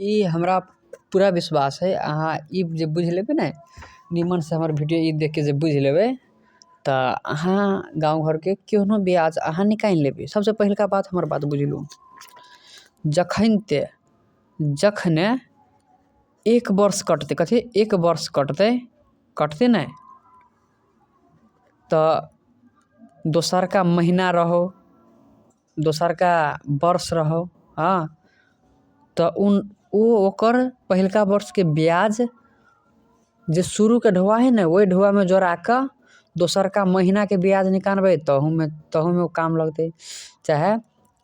ई हमरा पूरा विश्वास है अहाँ ई जे बुझि लेबै ने निमनसँ हमर वीडियो ई देखिके जे बुझि लेबै तऽ अहाँ गाँव घरके केहनो ब्याज अहाँ निकालि लेबै। सबसँ पहिलका बात हमर बात बुझि लू, जखने 1 वर्ष कटतै, कथी 1 वर्ष कटतै ने तऽ दोसरका महीना रहो, दोसरका वर्ष रहो, हाँ, तऽ ओकर पहिलका वर्षके ब्याज जे शुरूके ढौआ है ने ओहि ढौआमे जोड़ा कऽ दोसरका महीनाके ब्याज निकालबै तहूमे ओ काम लगतै। चाहे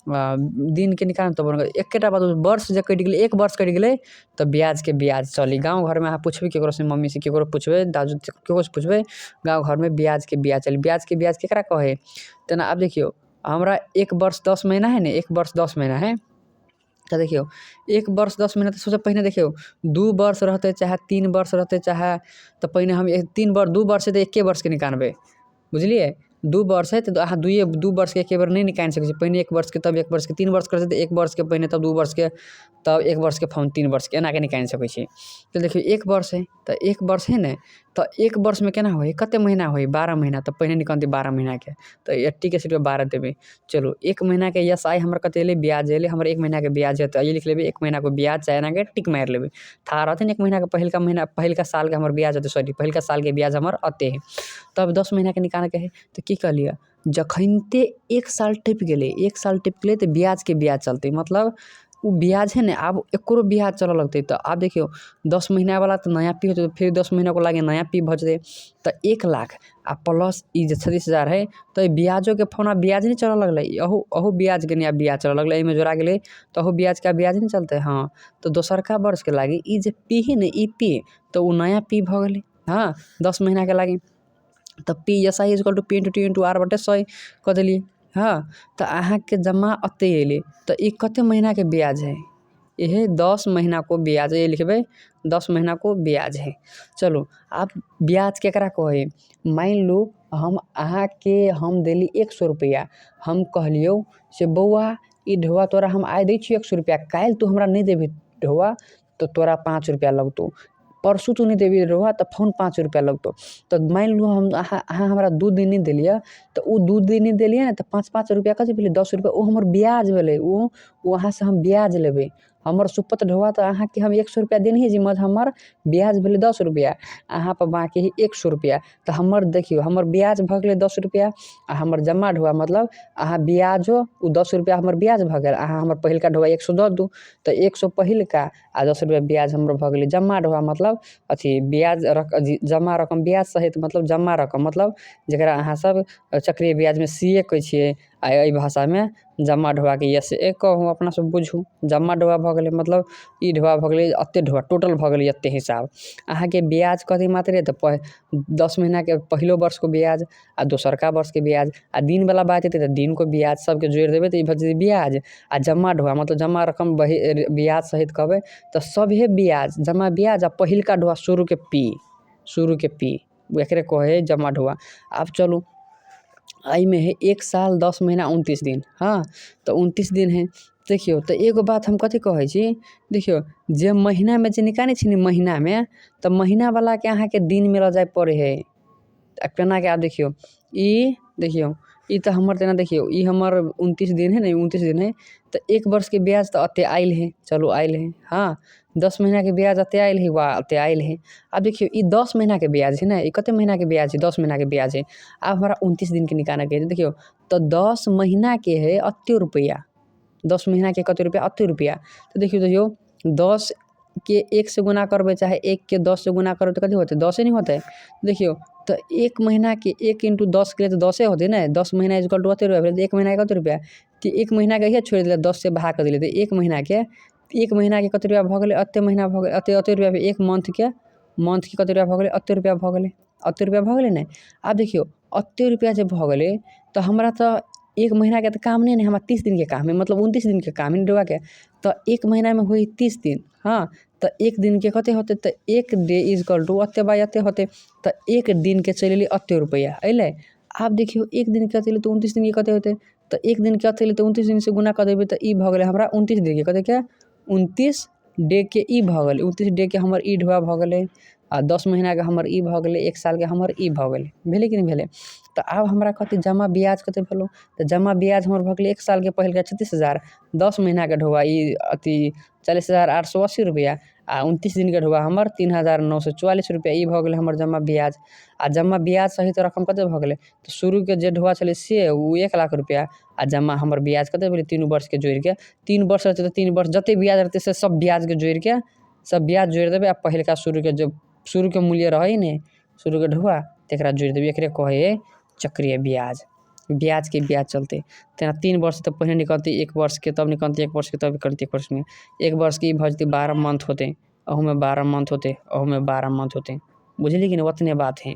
दिनके निकालबै तब एकेटा बात, वर्ष जे कटि गेलै 1 वर्ष कटि गेलै तऽ ब्याजके ब्याज चली। गाँव घरमे अहाँ पुछबै ककरोसँ, मम्मीसँ ककरो पुछबै, दादू ककरोसँ पुछबै, गाँव घरमे ब्याजके ब्याज चली। ब्याजके ब्याज केकरा कहै है? तेना आब देखियौ हमरा 1 वर्ष 10 महीना है ने, 1 वर्ष 10 महीना है तऽ देखियौ 1 वर्ष 10 महीना तऽ सबसँ पहिने देखियौ 2 वर्ष रहतै चाहे 3 वर्ष रहतै चाहे, तऽ पहिने हम 2 वर्ष है तऽ 1 वर्षके निकालबै, बुझलियै। 2 वर्ष है तऽ अहाँ 2 वर्षके एके बेर नहि निकालि सकै छी, पहिने 1 वर्षके तब 1 वर्षके, 3 वर्ष करतै तऽ 1 वर्षके पहिने तब 2 वर्षके तब 1 वर्षके फॉर्म 3 वर्षके एनाके निकालि सकै छी। तऽ देखियौ 1 वर्ष है तऽ 1 वर्ष है ने तऽ 1 वर्षमे केना होइ है, कते महीना होइ है 12 महीना, तऽ पहिने निकालतै 12 महीनाके तऽ 80 सीटपर 12 देबै। चलू 1 महीनाके यस आइ हमर कते एलै ब्याज एलै, हमर 1 महीनाके ब्याज है तऽ ये लिख लेबै 1 महीनाके ब्याज, चाहे एनाके टिक मारि लेबै, था रहतै ने 1 महीनाके पहिलका सालके हमर ब्याज हेतै, सॉरी पहिलका सालके ब्याज हमर अते है। तब 10 महीनाके निकालैके है तऽ की कहलियै, जखनिते 1 साल टपि गेलै, 1 साल टपि गेलै तऽ ब्याजके ब्याज चलतै, मतलब उ ब्याज है ने आब एकरो ब्याज चलऽ लगतै। तऽ आब देखियौ 10 महीनावला तऽ नया पी होतै, फिर 10 महीनाके लागि नया पी भऽ जेतै तऽ 1 लाख आ प्लस ई जे 36,000 है तऽ ब्याजोके फोना ब्याज नहीं चलऽ लगलै, अहू ब्याजके नया ब्याज चलऽ लगलै, एहिमे जोड़ा गेलै तऽ अहू ब्याजके ब्याज नहीं चलतै। हाँ, तऽ दोसरका वर्षके लागि ई जे पी है ने ई पी तऽ उ नया पी भऽ गेलै। हाँ, 10 महीनाके लागि तऽ P S I equal to P into T into R बटे 100 कऽ देलियै। हाँ, तऽ अहाँके जमा अते एलै तऽ ई कते महीनाके ब्याज है, इहे 10 महीना को ब्याज है, ये लिखबै 10 महीना को ब्याज है। चलू आब ब्याज केकरा कहै है, मान लू अहाँके हम देली 100 रुपैआ, हम कहलियौ से बौआ ई ढौआ तोरा हम आइ दै छियौ 100 रुपैआ, काल्हि तू हमरा नहि देबही ढौआ तऽ तोरा 5 रुपैआ लगतौ, परसू तू नहीं देबही ढौआ तऽ फोन 5 रुपैआ लगतौ। तऽ मान लू अहाँ हमरा 2 दिन नहीं देलियै तऽ उ 2 दिन नहीं देलियै ने तऽ 5-5 रुपैआ कथी भेलै 10 रुपैआ, ओ हमर ब्याज भेलै, उ अहाँसँ हम ब्याज लेबै। हमर सुपत ढौआ तऽ अहाँके हम 100 रुपैआ देनिहे जिम्मा, हमर ब्याज भेलै 10 रुपैआ, अहाँपर बाँकी है 100 रुपैआ, तऽ हमर देखियौ हमर ब्याज भऽ गेलै 10 रुपैआ आ हमर जमा ढौआ मतलब अहाँ ब्याजो उ 10 रुपैआ हमर ब्याज भऽ गेल, अहाँ हमर पहिलका ढौआ 100 दऽ दू तऽ 100 पहिलका आ 10 रुपैआ ब्याज हमर भऽ गेलै जमा ढौआ, मतलब अथी ब्याज जमा रकम ब्याज सहित, मतलब जमा रकम मतलब जकरा अहाँ सब चक्रवृद्धि ब्याजमे CA कहै छियै आ एहि भाषामे जमा ढौआके SA कहू, अपना सब बुझू। जमा ढौआ भऽ गेलै मतलब ई ढौआ भऽ गेलै अते ढौआ, टोटल भऽ गेलै एते हिसाब। अहाँके ब्याज कथी मात्रे तऽ 10 महीनाके पहिलो वर्षके ब्याज आ दोसरका वर्षके ब्याज आ दिनवला बात हेतै तऽ दिनको ब्याज सबके जोड़ि देबै तऽ ई भऽ जेतै ब्याज। आ जमा ढौआ मतलब जमा रकम ब्याज सहित कहबै तऽ सभे ब्याज जमा ब्याज आ पहिलका ढौआ शुरूके पी एकरे कहै है जमा ढौआ। आब चलू एहिमे है 1 साल 10 महीना 29 दिन, हाँ, तऽ 29 दिन है। देखियौ तऽ एगो बात हम कथी कहै छी, देखियौ जे महीनामे जे निकालै छी ने महीनामे तऽ महीनावलाके अहाँके दिनमे लऽ जाय पड़ै है। केनाके आब देखियौ ई तऽ हमर तेना देखियौ ई हमर 29 दिन है ने, 29 दिन है तऽ 1 वर्षके ब्याज तऽ एते आयल है, चलू आयल है। हाँ, 10 महीनाके ब्याज एते आयल है, वाह एते आयल है। अब देखियौ ई 10 महीनाके ब्याज है ने, ई कते महीनाके ब्याज है 10 महीनाके ब्याज है। आब हमरा 29 दिनके निकालैके है, देखियौ तऽ 10 महीनाके है एते रुपैआ, 10 महीनाके कते रुपैआ एते रुपैआ। तऽ देखियौ 10 के 1 से गुना करबै चाहे 1 के 10 से गुना करबै तऽ कथी होतै 10 नहीं होतै। देखियौ तऽ 1 महीनाके 1 इंटू 10 केलियै तऽ 10 होतै ने, 10 महीना इक्वल टू एते रुपैआ भेलै, 1 महीनाके कते रुपैआ तऽ 1 महीनाके इहे छोड़ि देलियै 10 से भाग कऽ देलियै तऽ 1 महीनाके कते रुपैआ भऽ गेलै एते महीना भऽ गेलै एते रुपैआ, 1 मंथके कते रुपैआ भऽ गेलै एते रुपैआ भऽ गेलै, एते रुपैआ भऽ गेलै ने। आब देखियौ एते रुपैआ जे भऽ गेलै तऽ हमरा तऽ 1 महीनाके तऽ काम नहि ने, हमरा 30 दिनके काम है, मतलब 29 दिनके काम है ढौआके, तऽ 1 महीनामे होइ 30 दिन। हाँ, तऽ 1 दिनके कते होतै तऽ 1 डे इक्वल टू एते बाइ एते होतै तऽ 1 दिनके चलि एलै एते रुपैआ अयलै। आब देखियौ 1 दिनके अयलै तऽ 29 दिनके कते होतै तऽ 1 दिनके अयलै तऽ 29 दिनसँ गुना कऽ देबै तऽ ई भऽ गेलै हमरा 29 दिनके कतेके 29 डे के ई भऽ गेलै 29 डे के हमर ई ढुआ भऽ गेलै आ 10 महीनाके हमर ई भऽ गेलै 1 सालके हमर ई भऽ गेलै भेलै कि नहि भेलै। तऽ आब हमरा कते जमा ब्याज कते भेलौ तऽ जमा ब्याज हमर भऽ गेलै 1 सालके पहिलका 36,000 10 महीनाके ढुआ ई अथी 40,880 रुपैआ आ 29 दिनके ढुआ हमर 3,944 रुपैआ ई भऽ गेलै हमर जमा ब्याज। आ जमा ब्याज सहित रकम कते भऽ गेलै तऽ शुरूके जे ढुआ छलै से उ 1 लाख रुपैआ आ जमा हमर ब्याज कते भेलै 3 वर्षके जोड़िके 3 वर्ष रहतै तऽ 3 वर्ष जते ब्याज रहतै से सब ब्याजके जोड़िके सब ब्याज जोड़ि देबै आ पहिलका शुरूके जे शुरूके मूल्य रहै ने शुरूके ढुआ तकरा जोड़ि देबै एकरे कहै हइ चक्रीय ब्याज। ब्याजके ब्याज चलतै तेना 3 वर्ष तऽ पहिने निकलतै 1 वर्षके तब निकलतै 1 वर्षके तब निकलतै 1 वर्षमे 1 वर्षके ई भऽ जेतै 12 मंथ होतै अहूमे 12 मंथ होतै अहूमे 12 मंथ होतै बुझली कि नहि ओतने बात हइ।